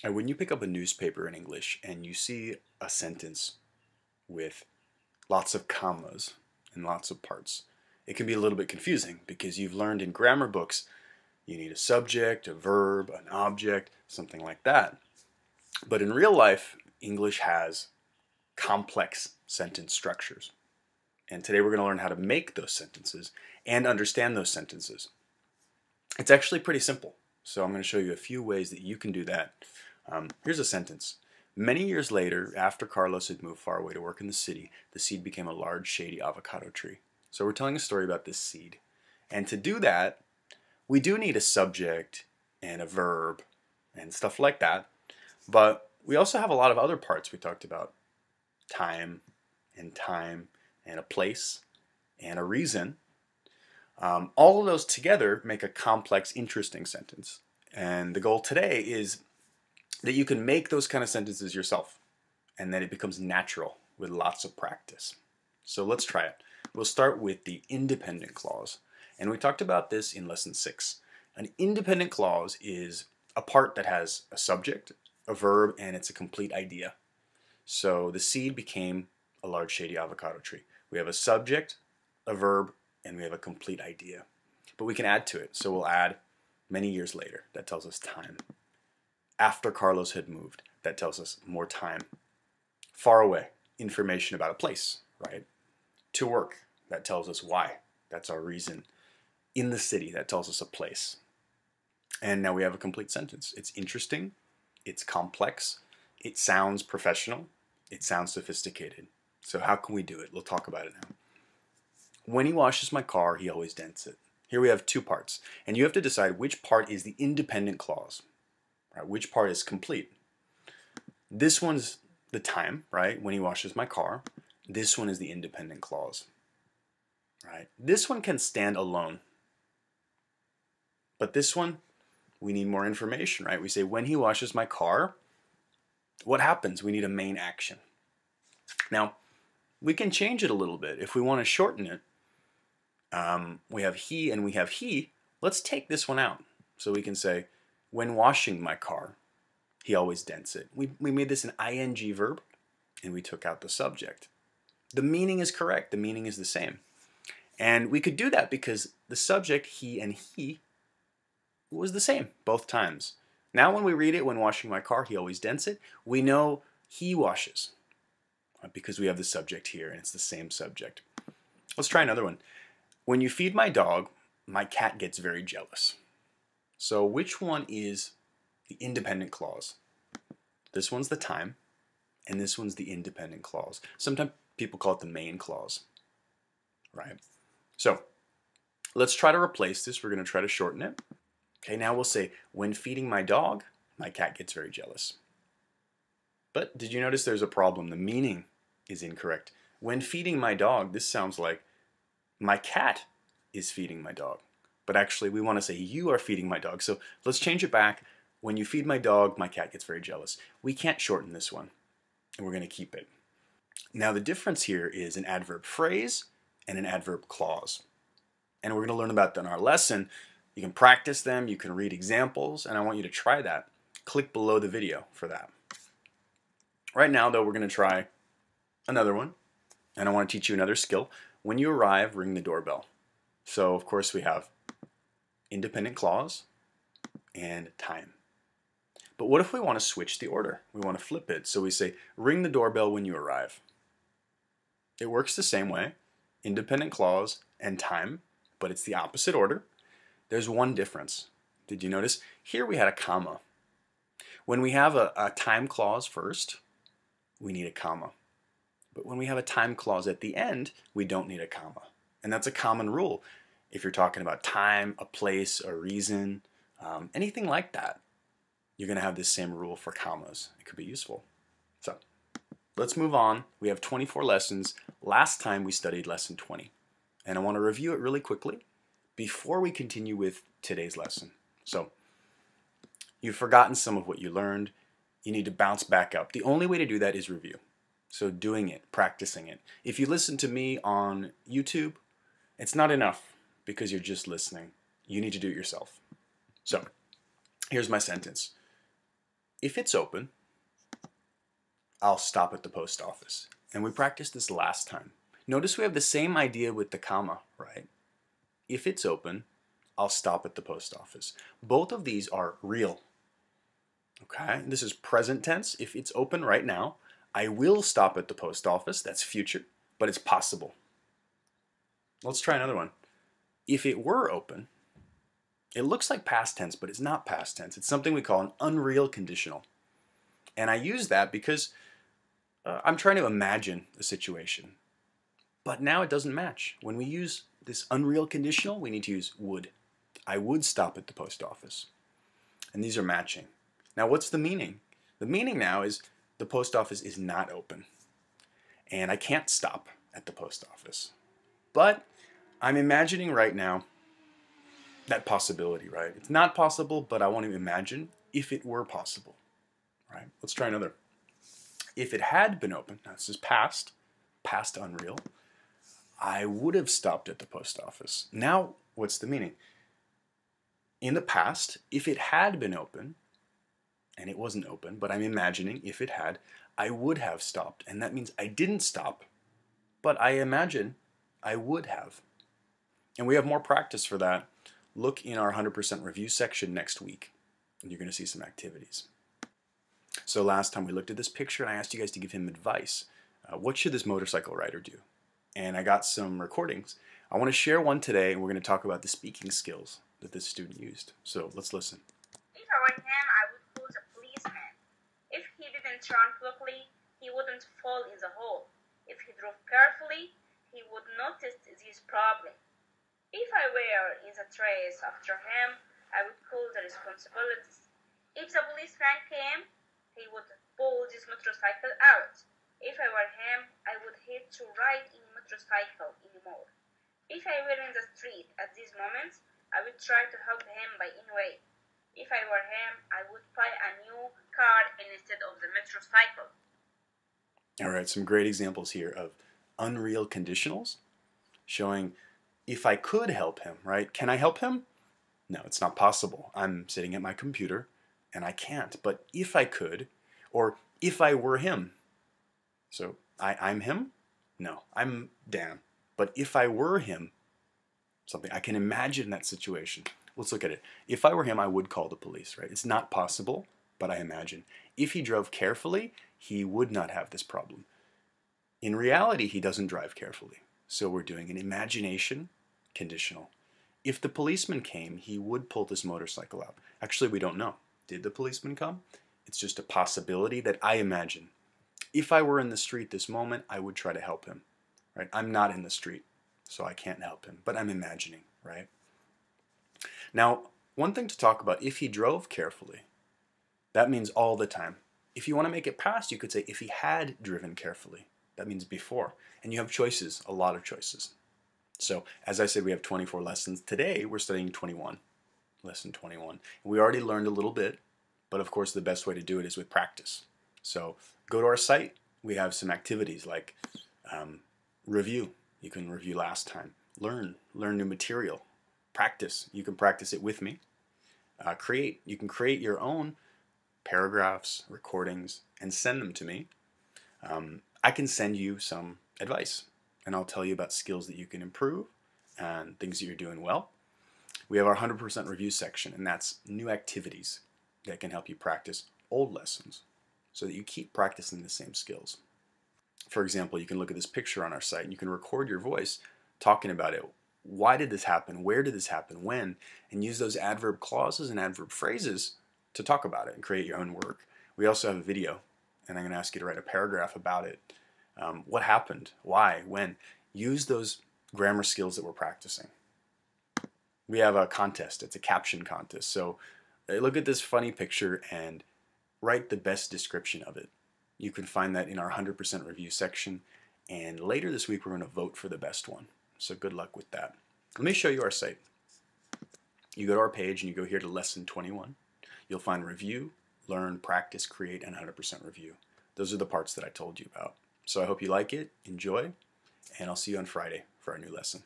And when you pick up a newspaper in English and you see a sentence with lots of commas and lots of parts, it can be a little bit confusing because you've learned in grammar books you need a subject, a verb, an object, something like that. But in real life, English has complex sentence structures. And today we're going to learn how to make those sentences and understand those sentences. It's actually pretty simple. So I'm going to show you a few ways that you can do that. Here's a sentence. Many years later, after Carlos had moved far away to work in the city, the seed became a large, shady avocado tree. So we're telling a story about this seed. And to do that, we do need a subject and a verb and stuff like that. But we also have a lot of other parts we talked about. Time and a place and a reason. All of those together make a complex, interesting sentence. And the goal today is that you can make those kind of sentences yourself and that it becomes natural with lots of practice. So let's try it. We'll start with the independent clause. And we talked about this in lesson 6. An independent clause is a part that has a subject, a verb, and it's a complete idea. So the seed became a large, shady avocado tree. We have a subject, a verb, and we have a complete idea. But we can add to it. So we'll add many years later. That tells us time. After Carlos had moved. That tells us more time. Far away. Information about a place, right? To work. That tells us why. That's our reason. In the city. That tells us a place. And now we have a complete sentence. It's interesting. It's complex. It sounds professional. It sounds sophisticated. So how can we do it? We'll talk about it now. When he washes my car, he always dents it. Here we have two parts. And you have to decide which part is the independent clause. Right? Which part is complete. This one's the time, right? When he washes my car. This one is the independent clause. Right? This one can stand alone. But this one, we need more information, right? We say, when he washes my car, what happens? We need a main action. Now, we can change it a little bit. If we want to shorten it, we have he and we have he. Let's take this one out. So we can say, when washing my car, he always dents it. We made this an ing verb, and we took out the subject. The meaning is correct. The meaning is the same. And we could do that because the subject, he and he, was the same both times. Now when we read it, when washing my car, he always dents it, we know he washes because we have the subject here and it's the same subject. Let's try another one. When you feed my dog, my cat gets very jealous. So which one is the independent clause? This one's the time and this one's the independent clause. Sometimes people call it the main clause, right? So let's try to replace this. We're going to try to shorten it. Okay, now we'll say, when feeding my dog, my cat gets very jealous. But did you notice there's a problem? The meaning is incorrect. When feeding my dog, this sounds like my cat is feeding my dog. But actually, we want to say, you are feeding my dog. So let's change it back. When you feed my dog, my cat gets very jealous. We can't shorten this one, and we're going to keep it. Now, the difference here is an adverb phrase and an adverb clause. And we're going to learn about that in our lesson. You can practice them, you can read examples, and I want you to try that. Click below the video for that. Right now, though, we're going to try another one, and I want to teach you another skill. When you arrive, ring the doorbell. So, of course, we have independent clause and time. But what if we want to switch the order? We want to flip it. So we say, ring the doorbell when you arrive. It works the same way, independent clause and time, but it's the opposite order. There's one difference. Did you notice? Here we had a comma. When we have a time clause first, we need a comma. But when we have a time clause at the end, we don't need a comma. And that's a common rule. If you're talking about time, a place, a reason, anything like that, you're going to have this same rule for commas. It could be useful. So let's move on. We have 24 lessons. Last time we studied lesson 20. And I want to review it really quickly before we continue with today's lesson. So, you've forgotten some of what you learned. You need to bounce back up. The only way to do that is review. So doing it, practicing it. If you listen to me on YouTube, it's not enough because you're just listening. You need to do it yourself. So, here's my sentence. if it's open, I'll stop at the post office. And we practiced this last time. Notice we have the same idea with the comma, right? If it's open, I'll stop at the post office. Both of these are real. Okay, this is present tense. If it's open right now, I will stop at the post office. That's future, but it's possible. Let's try another one. If it were open, it looks like past tense, but it's not past tense. It's something we call an unreal conditional. And I use that because I'm trying to imagine a situation. But now it doesn't match. When we use this unreal conditional, we need to use would. I would stop at the post office. And these are matching. Now what's the meaning? The meaning now is the post office is not open. And I can't stop at the post office. But I'm imagining right now that possibility, right? It's not possible, but I want to imagine if it were possible, right? Let's try another. If it had been open, now this is past unreal, I would have stopped at the post office. Now, what's the meaning? In the past, if it had been open, and it wasn't open, but I'm imagining if it had, I would have stopped. And that means I didn't stop, but I imagine I would have. And we have more practice for that. Look in our 100% review section next week, and you're going to see some activities. So last time we looked at this picture, and I asked you guys to give him advice. What should this motorcycle rider do? And I got some recordings. I want to share one today, and we're going to talk about the speaking skills that this student used. So let's listen. If I were him, I would call the policeman. If he didn't turn quickly, he wouldn't fall in the hole. If he drove carefully, he would notice this problem. If I were in the trace after him, I would call the responsibilities. If the policeman came, he would pull this motorcycle out. If I were him, I would hate to ride any motorcycle anymore. If I were in the street at this moment, I would try to help him by any way. If I were him, I would buy a new car instead of the motorcycle. All right, some great examples here of unreal conditionals showing if I could help him, right? Can I help him? No, it's not possible. I'm sitting at my computer and I can't. But if I could, or if I were him. So I'm him? No, I'm Dan. But if I were him, something, I can imagine that situation. Let's look at it. If I were him, I would call the police, right? It's not possible, but I imagine. If he drove carefully, he would not have this problem. In reality, he doesn't drive carefully. So we're doing an imagination conditional. If the policeman came, he would pull this motorcycle out. Actually, we don't know. Did the policeman come? It's just a possibility that I imagine. If I were in the street this moment, I would try to help him, right? I'm not in the street, so I can't help him, but I'm imagining, right? Now, one thing to talk about, if he drove carefully, that means all the time. If you want to make it past, you could say if he had driven carefully. That means before. And you have choices, a lot of choices. So, as I said, we have 24 lessons. Today, we're studying 21, lesson 21. We already learned a little bit, but of course, the best way to do it is with practice. So, go to our site. We have some activities like review. You can review last time. Learn new material. Practice. You can practice it with me. Create. You can create your own paragraphs, recordings, and send them to me. I can send you some advice, and I'll tell you about skills that you can improve and things that you're doing well. We have our 100% review section, and that's new activities that can help you practice old lessons so that you keep practicing the same skills. For example, you can look at this picture on our site, and you can record your voice talking about it. Why did this happen? Where did this happen? When? And use those adverb clauses and adverb phrases to talk about it and create your own work. We also have a video, and I'm going to ask you to write a paragraph about it. What happened? Why? When? Use those grammar skills that we're practicing. We have a contest. It's a caption contest. So look at this funny picture and write the best description of it. You can find that in our 100% review section. And later this week, we're going to vote for the best one. So good luck with that. Let me show you our site. You go to our page and you go here to lesson 21. You'll find review, learn, practice, create, and 100% review. Those are the parts that I told you about. So I hope you like it, enjoy, and I'll see you on Friday for our new lesson.